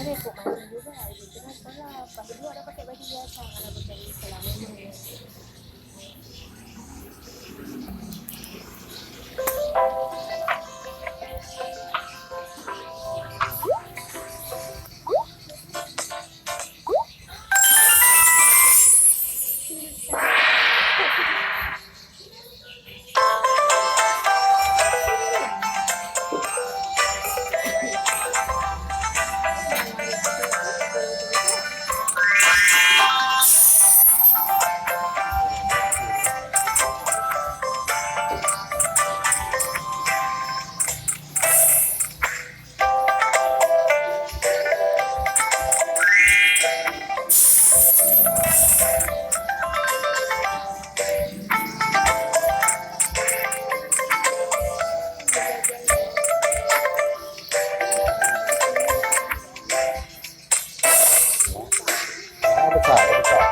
repot mandi juga gitu kan sekolah pas dulu ada pakai baju biasa karena pakai celana memang ya. Besar, besar.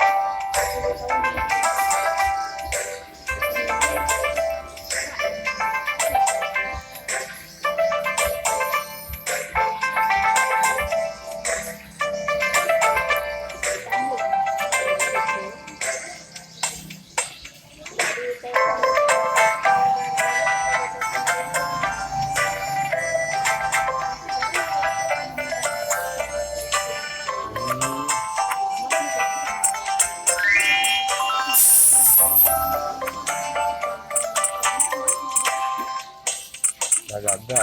Gagah.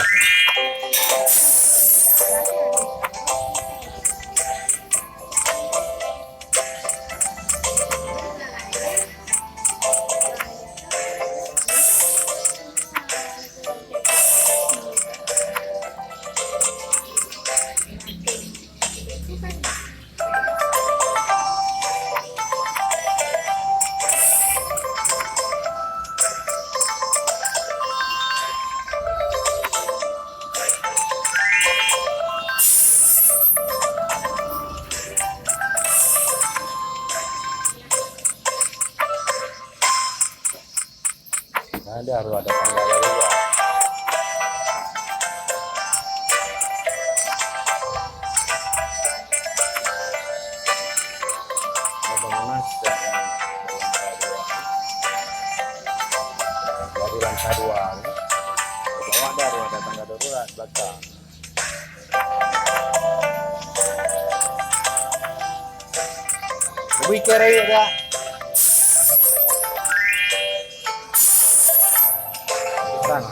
Nah, dia harus ada tanggalnya juga. Bangunan dari lantai 2 ke bawah ada tangga darurat belakang. Lebih kere ya. Sana,